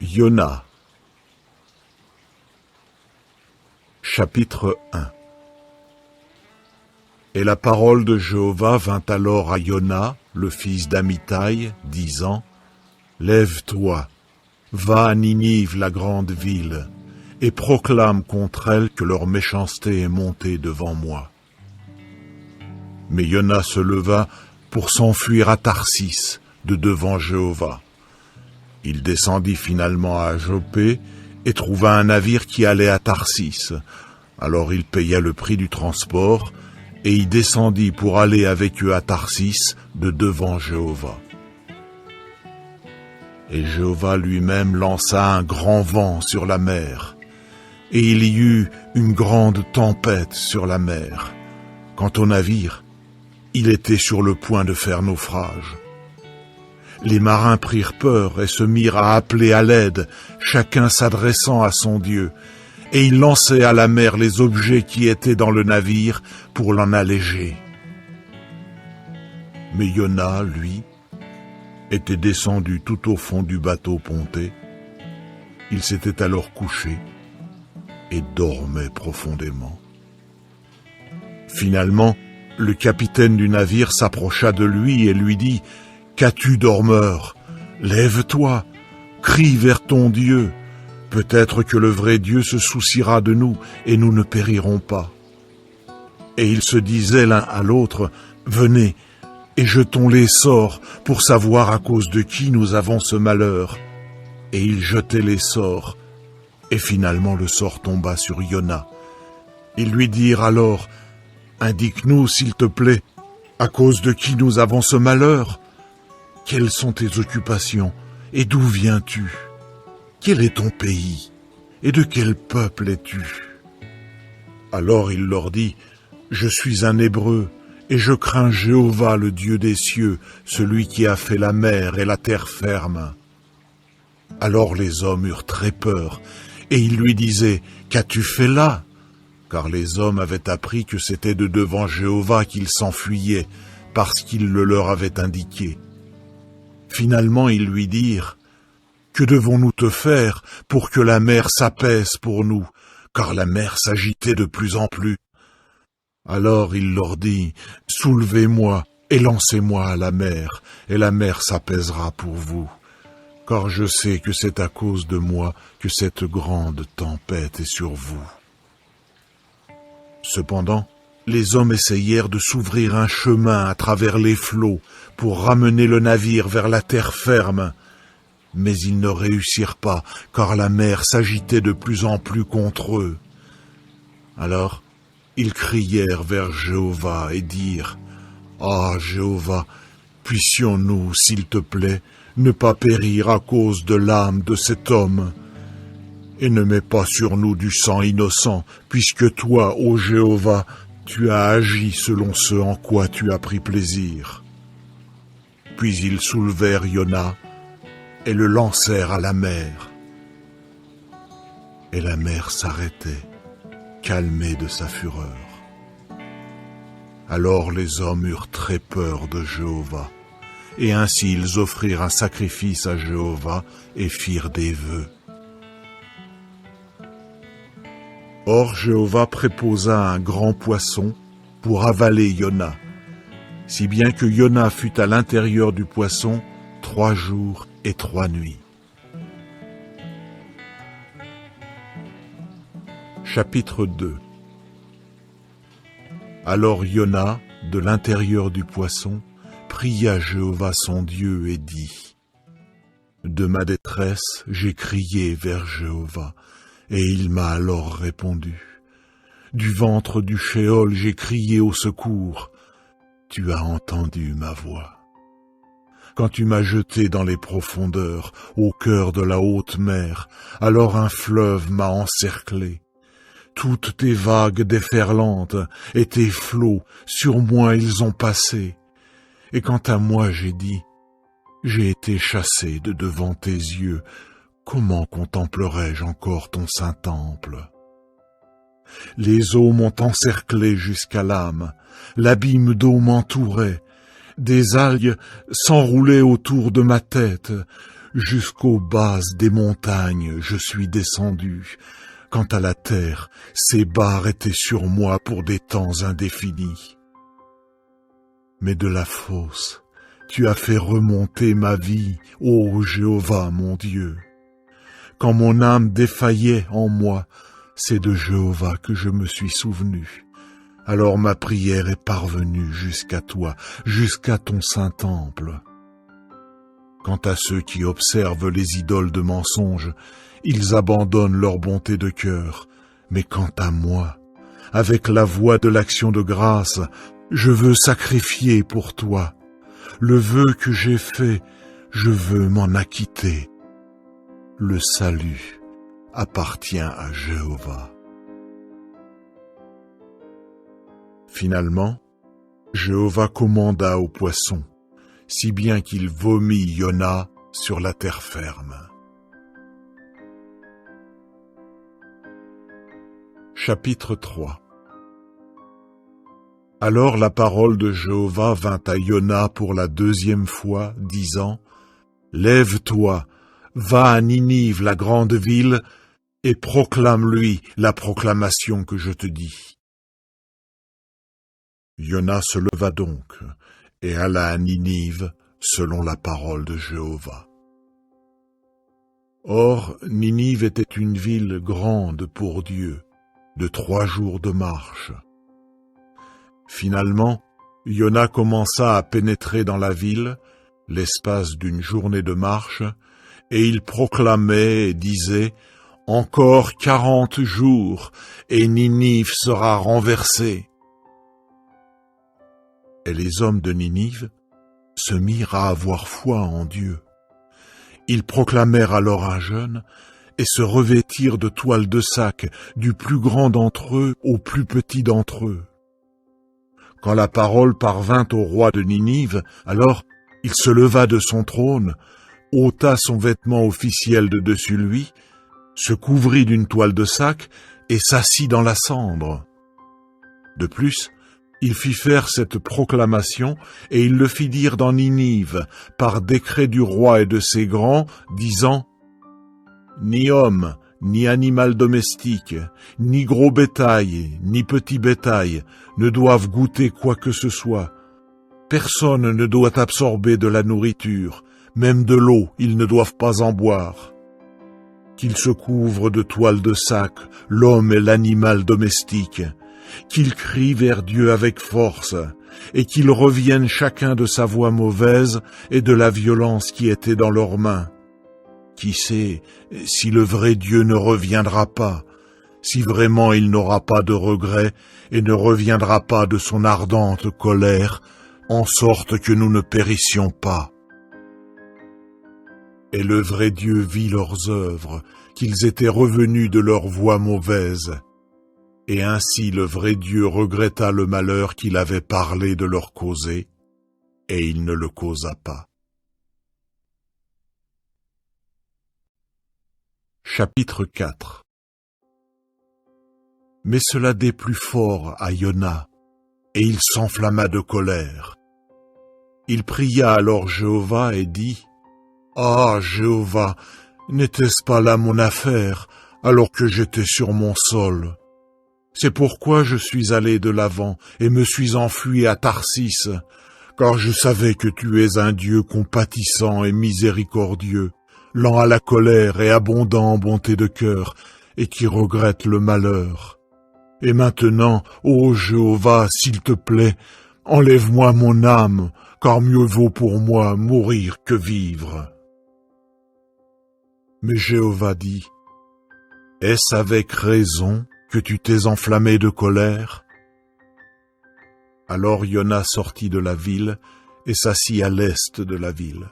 Yona. Chapitre 1. Et la parole de Jéhovah vint alors à Yona, le fils d'Amittai, disant : Lève-toi, va à Ninive, la grande ville, et proclame contre elle que leur méchanceté est montée devant moi. Mais Yona se leva pour s'enfuir à Tarsis, de devant Jéhovah. Il descendit finalement à Joppé et trouva un navire qui allait à Tarsis. Alors il paya le prix du transport et y descendit pour aller avec eux à Tarsis de devant Jéhovah. Et Jéhovah lui-même lança un grand vent sur la mer, et il y eut une grande tempête sur la mer. Quant au navire, il était sur le point de faire naufrage. Les marins prirent peur et se mirent à appeler à l'aide, chacun s'adressant à son Dieu, et ils lançaient à la mer les objets qui étaient dans le navire pour l'en alléger. Mais Yona, lui, était descendu tout au fond du bateau ponté. Il s'était alors couché et dormait profondément. Finalement, le capitaine du navire s'approcha de lui et lui dit : Qu'as-tu, dormeur ? Lève-toi, crie vers ton Dieu. Peut-être que le vrai Dieu se souciera de nous et nous ne périrons pas. Et ils se disaient l'un à l'autre : Venez et jetons les sorts pour savoir à cause de qui nous avons ce malheur. Et ils jetaient les sorts, et finalement le sort tomba sur Yona. Ils lui dirent alors : Indique-nous, s'il te plaît, à cause de qui nous avons ce malheur ? Quelles sont tes occupations et d'où viens-tu ? Quel est ton pays et de quel peuple es-tu ? Alors il leur dit : Je suis un Hébreu et je crains Jéhovah, le Dieu des cieux, celui qui a fait la mer et la terre ferme. Alors les hommes eurent très peur et ils lui disaient : Qu'as-tu fait là ? Car les hommes avaient appris que c'était de devant Jéhovah qu'ils s'enfuyaient, parce qu'il le leur avait indiqué. Finalement, ils lui dirent : Que devons-nous te faire pour que la mer s'apaise pour nous, car la mer s'agitait de plus en plus. Alors il leur dit : Soulevez-moi et lancez-moi à la mer, et la mer s'apaisera pour vous, car je sais que c'est à cause de moi que cette grande tempête est sur vous. Cependant, les hommes essayèrent de s'ouvrir un chemin à travers les flots pour ramener le navire vers la terre ferme. Mais ils ne réussirent pas, car la mer s'agitait de plus en plus contre eux. Alors, ils crièrent vers Jéhovah et dirent : Ah, Jéhovah, puissions-nous, s'il te plaît, ne pas périr à cause de l'âme de cet homme ? Et ne mets pas sur nous du sang innocent, puisque toi, ô Jéhovah, tu as agi selon ce en quoi tu as pris plaisir. Puis ils soulevèrent Yona et le lancèrent à la mer. Et la mer s'arrêtait, calmée de sa fureur. Alors les hommes eurent très peur de Jéhovah, et ainsi ils offrirent un sacrifice à Jéhovah et firent des vœux. Or Jéhovah préposa un grand poisson pour avaler Yona, si bien que Yona fut à l'intérieur du poisson 3 jours et 3 nuits. Chapitre 2. Alors Yona, de l'intérieur du poisson, pria Jéhovah son Dieu et dit : De ma détresse, j'ai crié vers Jéhovah, et il m'a alors répondu. Du ventre du Sheol, j'ai crié au secours. Tu as entendu ma voix. Quand tu m'as jeté dans les profondeurs, au cœur de la haute mer, alors un fleuve m'a encerclé. Toutes tes vagues déferlantes et tes flots, sur moi ils ont passé. Et quant à moi, j'ai dit : J'ai été chassé de devant tes yeux, comment contemplerai-je encore ton saint temple? Les eaux m'ont encerclé jusqu'à l'âme, l'abîme d'eau m'entourait, des algues s'enroulaient autour de ma tête, jusqu'aux bases des montagnes je suis descendu. Quant à la terre, ses barres étaient sur moi pour des temps indéfinis. Mais de la fosse, tu as fait remonter ma vie, ô Jéhovah mon Dieu. Quand mon âme défaillait en moi, c'est de Jéhovah que je me suis souvenu. Alors ma prière est parvenue jusqu'à toi, jusqu'à ton saint temple. Quant à ceux qui observent les idoles de mensonge, ils abandonnent leur bonté de cœur. Mais quant à moi, avec la voix de l'action de grâce, je veux sacrifier pour toi. Le vœu que j'ai fait, je veux m'en acquitter. Le salut appartient à Jéhovah. Finalement, Jéhovah commanda au poisson, si bien qu'il vomit Yona sur la terre ferme. Chapitre 3. Alors la parole de Jéhovah vint à Yona pour la deuxième fois, disant, « Lève-toi, va à Ninive, la grande ville, et proclame-lui la proclamation que je te dis. » Yona se leva donc, et alla à Ninive, selon la parole de Jéhovah. Or, Ninive était une ville grande pour Dieu, de 3 jours de marche. Finalement, Yona commença à pénétrer dans la ville, l'espace d'une journée de marche, et il proclamait et disait « Encore 40 jours, et Ninive sera renversée. » Et les hommes de Ninive se mirent à avoir foi en Dieu. Ils proclamèrent alors un jeûne et se revêtirent de toiles de sac, du plus grand d'entre eux au plus petit d'entre eux. Quand la parole parvint au roi de Ninive, alors il se leva de son trône, ôta son vêtement officiel de dessus lui, se couvrit d'une toile de sac et s'assit dans la cendre. De plus, il fit faire cette proclamation, et il le fit dire dans Ninive, par décret du roi et de ses grands, disant « Ni homme, ni animal domestique, ni gros bétail, ni petit bétail ne doivent goûter quoi que ce soit. Personne ne doit absorber de la nourriture, même de l'eau, ils ne doivent pas en boire. Qu'ils se couvrent de toile de sac, l'homme et l'animal domestique, qu'ils crient vers Dieu avec force, et qu'ils reviennent chacun de sa voix mauvaise et de la violence qui était dans leurs mains. Qui sait si le vrai Dieu ne reviendra pas, si vraiment il n'aura pas de regret et ne reviendra pas de son ardente colère, en sorte que nous ne périssions pas. » Et le vrai Dieu vit leurs œuvres, qu'ils étaient revenus de leur voie mauvaise. Et ainsi le vrai Dieu regretta le malheur qu'il avait parlé de leur causer, et il ne le causa pas. Chapitre 4. Mais cela déplut fort à Yona, et il s'enflamma de colère. Il pria alors Jéhovah et dit, « Ah, Jéhovah, n'était-ce pas là mon affaire, alors que j'étais sur mon sol? C'est pourquoi je suis allé de l'avant et me suis enfui à Tarsis, car je savais que tu es un Dieu compatissant et miséricordieux, lent à la colère et abondant en bonté de cœur, et qui regrette le malheur. Et maintenant, ô Jéhovah, s'il te plaît, enlève-moi mon âme, car mieux vaut pour moi mourir que vivre. » Mais Jéhovah dit, « Est-ce avec raison que tu t'es enflammé de colère? » Alors Yona sortit de la ville et s'assit à l'est de la ville.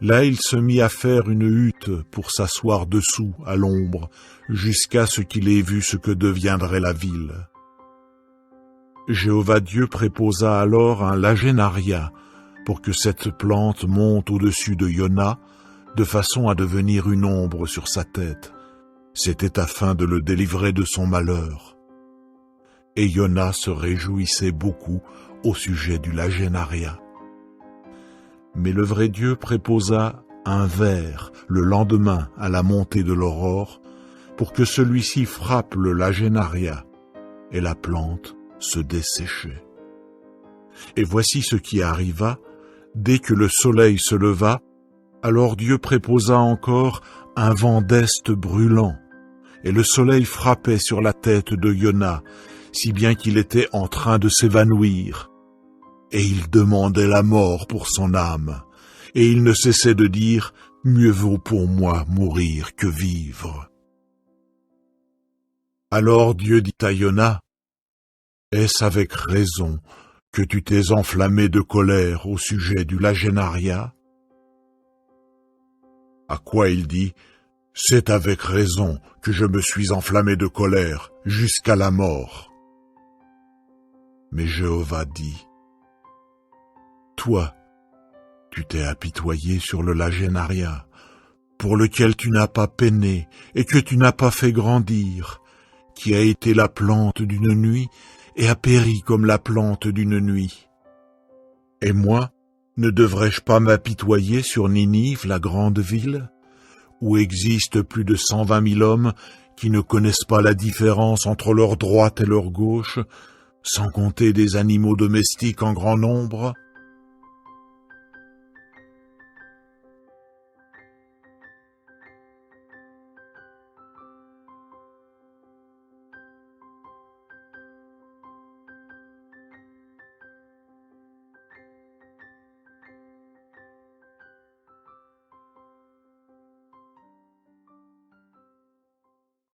Là il se mit à faire une hutte pour s'asseoir dessous à l'ombre, jusqu'à ce qu'il ait vu ce que deviendrait la ville. Jéhovah Dieu préposa alors un lagénaria pour que cette plante monte au-dessus de Yona, de façon à devenir une ombre sur sa tête. C'était afin de le délivrer de son malheur. Et Yona se réjouissait beaucoup au sujet du Lagenaria. Mais le vrai Dieu préposa un ver le lendemain à la montée de l'aurore pour que celui-ci frappe le Lagenaria, et la plante se desséchait. Et voici ce qui arriva, dès que le soleil se leva, alors Dieu préposa encore un vent d'est brûlant, et le soleil frappait sur la tête de Yona, si bien qu'il était en train de s'évanouir. Et il demandait la mort pour son âme, et il ne cessait de dire « Mieux vaut pour moi mourir que vivre ». Alors Dieu dit à Yona, « Est-ce avec raison que tu t'es enflammé de colère au sujet du Lagenaria ?» À quoi il dit, « C'est avec raison que je me suis enflammé de colère jusqu'à la mort. » Mais Jéhovah dit, « Toi, tu t'es apitoyé sur le Lagenaria, pour lequel tu n'as pas peiné et que tu n'as pas fait grandir, qui a été la plante d'une nuit et a péri comme la plante d'une nuit. Et moi, ne devrais-je pas m'apitoyer sur Ninive, la grande ville, où existent plus de 120 000 hommes qui ne connaissent pas la différence entre leur droite et leur gauche, sans compter des animaux domestiques en grand nombre ?